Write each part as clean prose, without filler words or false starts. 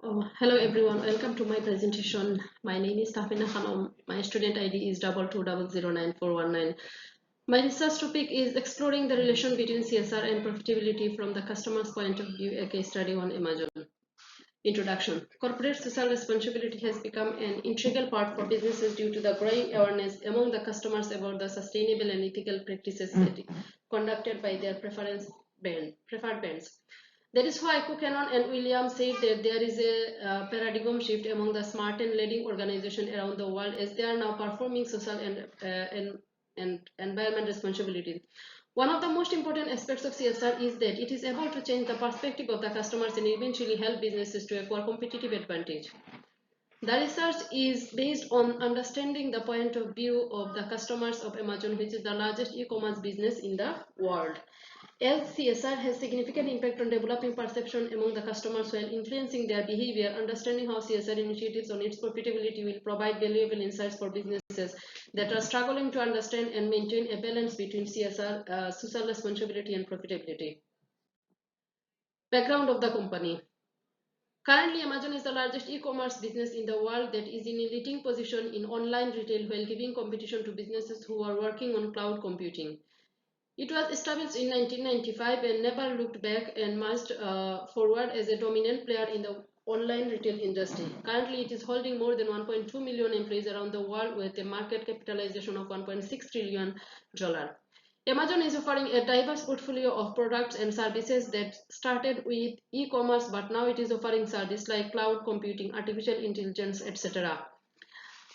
Hello everyone, welcome to my presentation. My name is Tafina Khanum. My student ID is 22009419. My research topic is exploring the relation between CSR and profitability from the customer's point of view, a case study on Amazon. Introduction. Corporate social responsibility has become an integral part for businesses due to the growing awareness among the customers about the sustainable and ethical practices conducted by their preferred brands. That is why Buchanan and Williams said that there is a paradigm shift among the smart and leading organizations around the world as they are now performing social and environment responsibilities. One of the most important aspects of CSR is that it is able to change the perspective of the customers and eventually help businesses to acquire competitive advantage. The research is based on understanding the point of view of the customers of Amazon, which is the largest e-commerce business in the world. As CSR has significant impact on developing perception among the customers while influencing their behavior, understanding how CSR initiatives on its profitability will provide valuable insights for businesses that are struggling to understand and maintain a balance between CSR, social responsibility and profitability. Background of the company. Currently, Amazon is the largest e-commerce business in the world that is in a leading position in online retail while giving competition to businesses who are working on cloud computing. It was established in 1995 and never looked back and marched forward as a dominant player in the online retail industry. Currently, it is holding more than 1.2 million employees around the world with a market capitalization of $1.6 trillion. Amazon is offering a diverse portfolio of products and services that started with e-commerce, but now it is offering services like cloud computing, artificial intelligence, etc.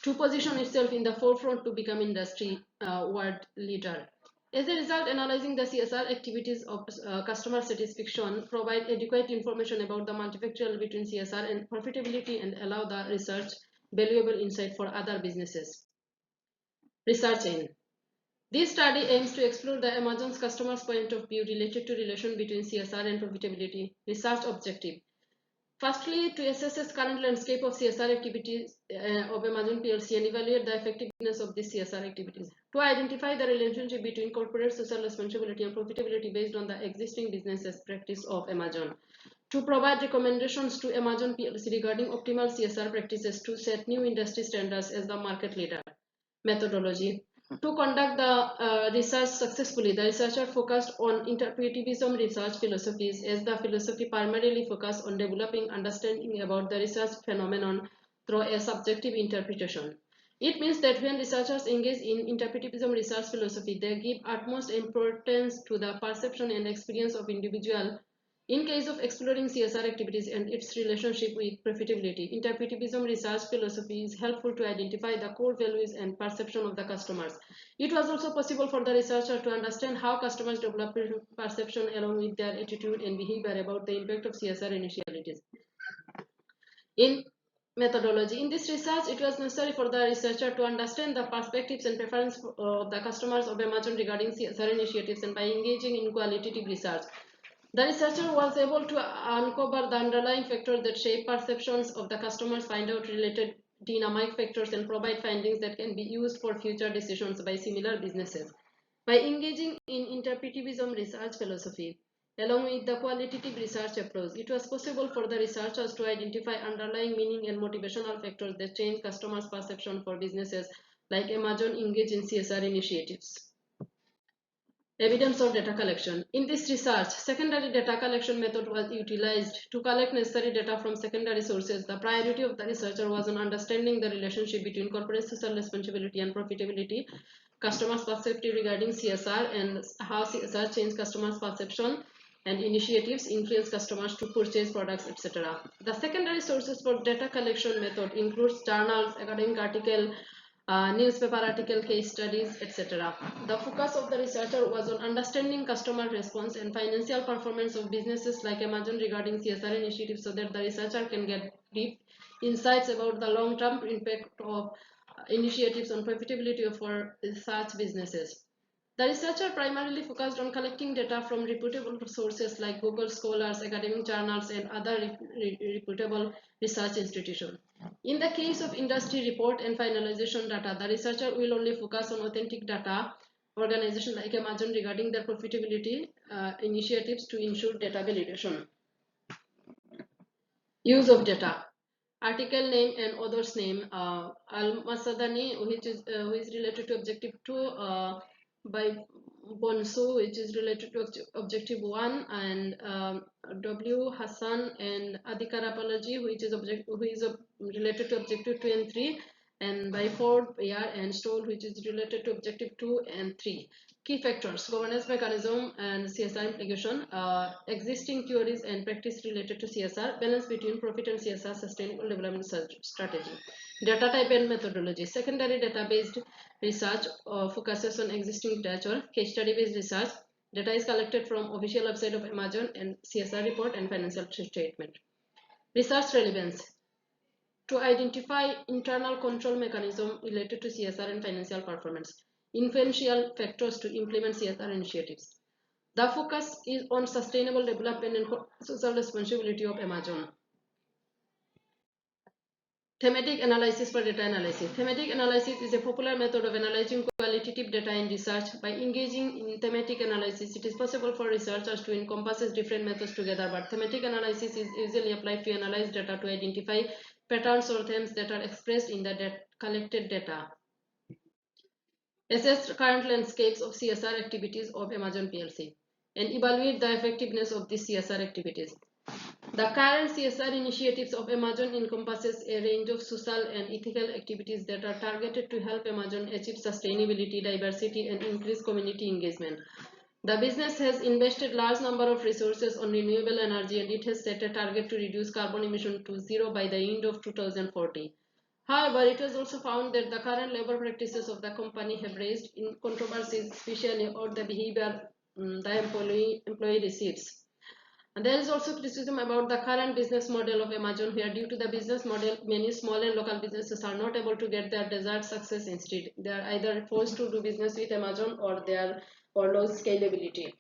to position itself in the forefront to become industry world leader. As a result, analyzing the CSR activities of customer satisfaction provide adequate information about the multifactorial between CSR and profitability and allow the research valuable insight for other businesses. Research aim. This study aims to explore the Amazon's customers' point of view related to relation between CSR and profitability. Research objective. Firstly, to assess the current landscape of CSR activities of Amazon PLC and evaluate the effectiveness of these CSR activities. To identify the relationship between corporate social responsibility and profitability based on the existing business practice of Amazon. To provide recommendations to Amazon PLC regarding optimal CSR practices to set new industry standards as the market leader. Methodology. To conduct the research successfully, the researcher focused on interpretivism research philosophies as the philosophy primarily focused on developing understanding about the research phenomenon through a subjective interpretation. It means that when researchers engage in interpretivism research philosophy, they give utmost importance to the perception and experience of individual. In case of exploring CSR activities and its relationship with profitability, interpretivism research philosophy is helpful to identify the core values and perception of the customers. It was also possible for the researcher to understand how customers develop perception along with their attitude and behavior about the impact of CSR initiatives. In methodology, in this research, it was necessary for the researcher to understand the perspectives and preferences of the customers of Amazon regarding CSR initiatives, and by engaging in qualitative research, the researcher was able to uncover the underlying factors that shape perceptions of the customers, find out related dynamic factors, and provide findings that can be used for future decisions by similar businesses. By engaging in interpretivism research philosophy, along with the qualitative research approach, it was possible for the researchers to identify underlying meaning and motivational factors that change customers' perception for businesses like Amazon engage in CSR initiatives. Evidence of data collection. In this research, secondary data collection method was utilized to collect necessary data from secondary sources. The priority of the researcher was on understanding the relationship between corporate social responsibility and profitability, customers' perspective regarding CSR, and how CSR changed customers' perception and initiatives influence customers to purchase products, etc. The secondary sources for data collection method includes journals, academic article, newspaper article, case studies, etc. The focus of the researcher was on understanding customer response and financial performance of businesses like Amazon regarding CSR initiatives so that the researcher can get deep insights about the long-term impact of initiatives on profitability for such businesses. The researcher primarily focused on collecting data from reputable sources like Google Scholars, academic journals, and other reputable research institutions. In the case of industry report and finalization data, the researcher will only focus on authentic data organizations like Amazon regarding their profitability initiatives to ensure data validation. Use of data. Article name and author's name. Al-Masadani, who is related to objective 2, by Bonsu, which is related to objective 1, and W. Hassan and Adikarapalaji, who is related to objective 2 and 3, and by Ford, Yar, and Stoll, which is related to objective 2 and 3. Key factors: governance mechanism and CSR implication, existing theories and practice related to CSR, balance between profit and CSR, sustainable development strategy. Data type and methodology. Secondary data-based research focuses on existing literature. Case study-based research. Data is collected from official website of Amazon and CSR report and financial statement. Research relevance. To identify internal control mechanism related to CSR and financial performance, influential factors to implement CSR initiatives. The focus is on sustainable development and social responsibility of Amazon. Thematic analysis for data analysis. Thematic analysis is a popular method of analyzing qualitative data in research. By engaging in thematic analysis, it is possible for researchers to encompass different methods together, but thematic analysis is usually applied to analyze data to identify patterns or themes that are expressed in the collected data. Assess current landscapes of CSR activities of Amazon PLC and evaluate the effectiveness of these CSR activities. The current CSR initiatives of Amazon encompasses a range of social and ethical activities that are targeted to help Amazon achieve sustainability, diversity, and increase community engagement. The business has invested large number of resources on renewable energy, and it has set a target to reduce carbon emission to zero by the end of 2040. However, it was also found that the current labor practices of the company have raised in controversies, especially about the behavior the employee receives. And there is also criticism about the current business model of Amazon, where due to the business model, many small and local businesses are not able to get their desired success. Instead, they are either forced to do business with Amazon or lose scalability.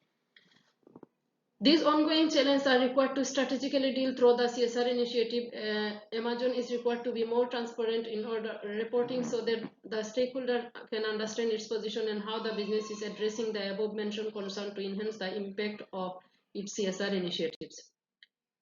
These ongoing challenges are required to strategically deal through the CSR initiative. Amazon is required to be more transparent in order reporting so that the stakeholder can understand its position and how the business is addressing the above mentioned concern to enhance the impact of its CSR initiatives.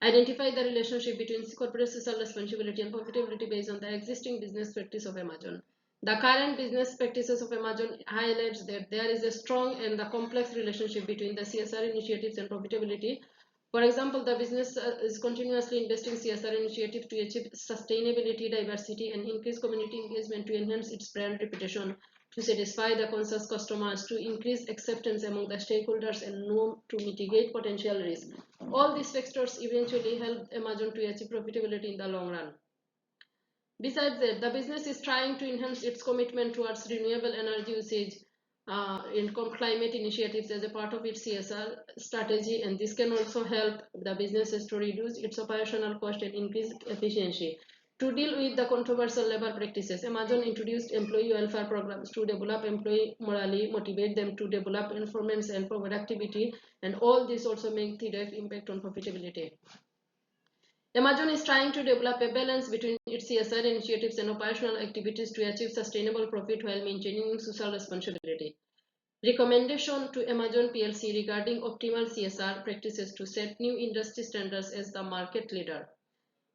Identify the relationship between corporate social responsibility and profitability based on the existing business practice of Amazon. The current business practices of Amazon highlights that there is a strong and the complex relationship between the CSR initiatives and profitability. For example, the business is continuously investing CSR initiatives to achieve sustainability, diversity, and increase community engagement to enhance its brand reputation, to satisfy the conscious customers, to increase acceptance among the stakeholders, and to mitigate potential risks. All these factors eventually help Amazon to achieve profitability in the long run. Besides that, the business is trying to enhance its commitment towards renewable energy usage in climate initiatives as a part of its CSR strategy, and this can also help the businesses to reduce its operational cost and increase efficiency. To deal with the controversial labor practices, Amazon introduced employee welfare programs to develop employee morale, motivate them to develop performance and productivity, and all this also make direct impact on profitability. Amazon is trying to develop a balance between its CSR initiatives and operational activities to achieve sustainable profit while maintaining social responsibility. Recommendation to Amazon PLC regarding optimal CSR practices to set new industry standards as the market leader.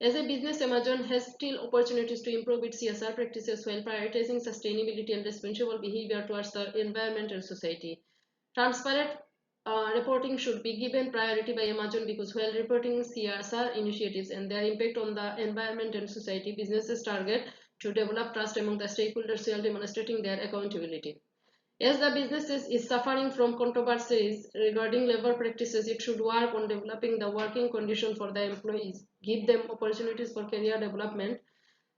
As a business, Amazon has still opportunities to improve its CSR practices while prioritizing sustainability and responsible behavior towards the environment and society. Transparent reporting should be given priority by Amazon because while reporting CSR initiatives and their impact on the environment and society, businesses target to develop trust among the stakeholders while demonstrating their accountability. As the business is suffering from controversies regarding labor practices, it should work on developing the working conditions for the employees, give them opportunities for career development,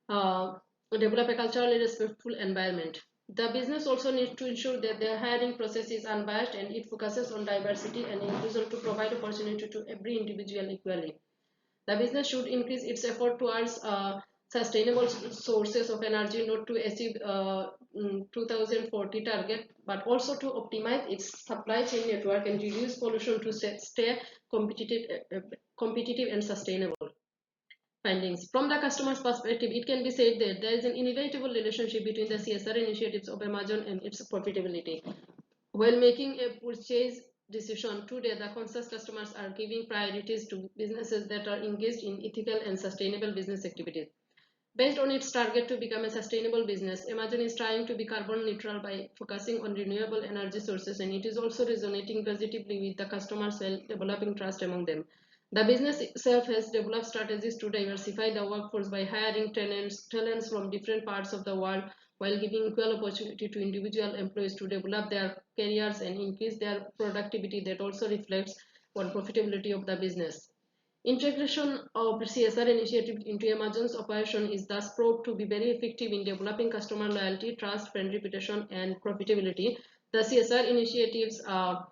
develop a culturally respectful environment. The business also needs to ensure that their hiring process is unbiased and it focuses on diversity and inclusion to provide opportunity to every individual equally. The business should increase its effort towards sustainable sources of energy, not to achieve 2040 target, but also to optimize its supply chain network and reduce pollution to stay competitive and sustainable. Findings. From the customer's perspective, it can be said that there is an inevitable relationship between the CSR initiatives of Amazon and its profitability. While making a purchase, decision. Today, the conscious customers are giving priorities to businesses that are engaged in ethical and sustainable business activities. Based on its target to become a sustainable business, Amazon is trying to be carbon neutral by focusing on renewable energy sources, and it is also resonating positively with the customers while developing trust among them. The business itself has developed strategies to diversify the workforce by hiring talents from different parts of the world while giving equal opportunity to individual employees to develop their careers and increase their productivity. That also reflects on profitability of the business. Integration of CSR initiatives into Amazon's operation is thus proved to be very effective in developing customer loyalty, trust, brand reputation, and profitability. The CSR initiatives of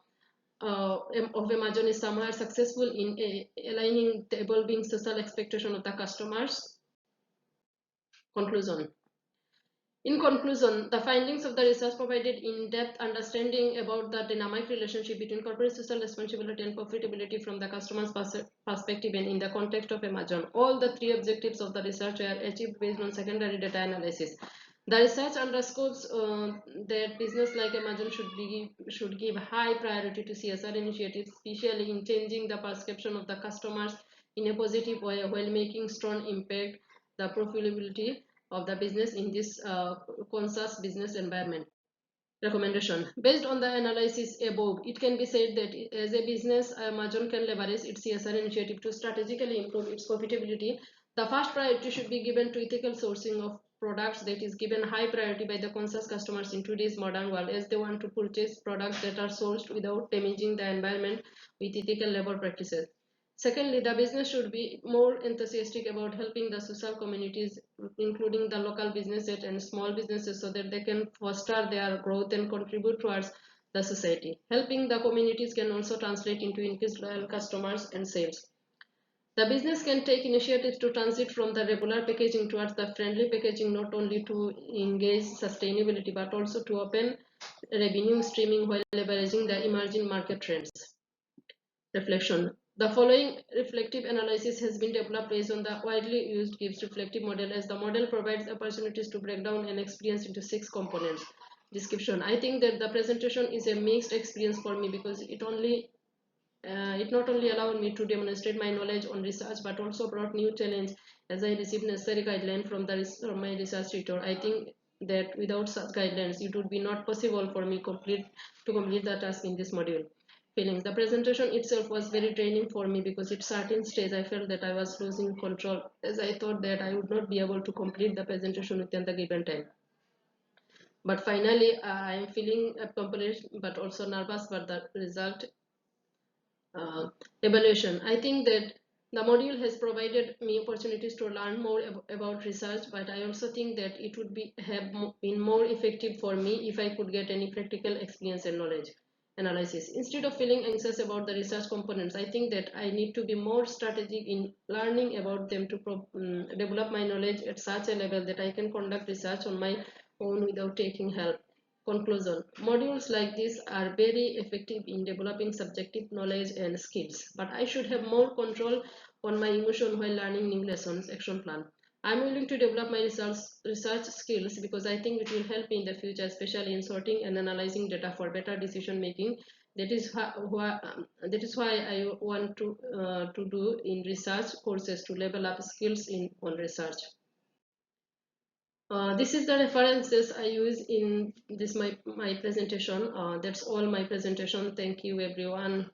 Amazon is somewhere successful in aligning the evolving social expectation of the customers. Conclusion. In conclusion, the findings of the research provided in-depth understanding about the dynamic relationship between corporate social responsibility and profitability from the customer's perspective and in the context of Amazon. All the three objectives of the research were achieved based on secondary data analysis. The research underscores that business like Amazon should give high priority to CSR initiatives, especially in changing the perception of the customers in a positive way while making strong impact the profitability of the business in this conscious business environment. Recommendation. Based on the analysis above, it can be said that as a business, Amazon can leverage its CSR initiative to strategically improve its profitability. The first priority should be given to ethical sourcing of products, that is given high priority by the conscious customers in today's modern world, as they want to purchase products that are sourced without damaging the environment with ethical labor practices. Secondly, the business should be more enthusiastic about helping the social communities, including the local businesses and small businesses, so that they can foster their growth and contribute towards the society. Helping the communities can also translate into increased loyal customers and sales. The business can take initiatives to transit from the regular packaging towards the friendly packaging, not only to engage sustainability but also to open revenue streaming while leveraging the emerging market trends. Reflection. The following reflective analysis has been developed based on the widely used Gibbs reflective model, as the model provides opportunities to break down an experience into 6 components. Description. I think that the presentation is a mixed experience for me because it not only allowed me to demonstrate my knowledge on research but also brought new challenge as I received necessary guidelines from my research tutor. I think that without such guidelines it would be not possible for me to complete the task in this module. Feelings. The presentation itself was very draining for me because at certain stage I felt that I was losing control, as I thought that I would not be able to complete the presentation within the given time. But finally, I am feeling accomplished but also nervous for the result evaluation. I think that the module has provided me opportunities to learn more about research, but I also think that it would have been more effective for me if I could get any practical experience and knowledge analysis. Instead of feeling anxious about the research components, I think that I need to be more strategic in learning about them to develop my knowledge at such a level that I can conduct research on my own without taking help. Conclusion. Modules like this are very effective in developing subjective knowledge and skills, but I should have more control on my emotion while learning new lessons. Action plan. I'm willing to develop my research skills because I think it will help me in the future, especially in sorting and analyzing data for better decision making. That is why I want to do in research courses to level up skills on research. This is the references I use in this my presentation. That's all my presentation. Thank you everyone.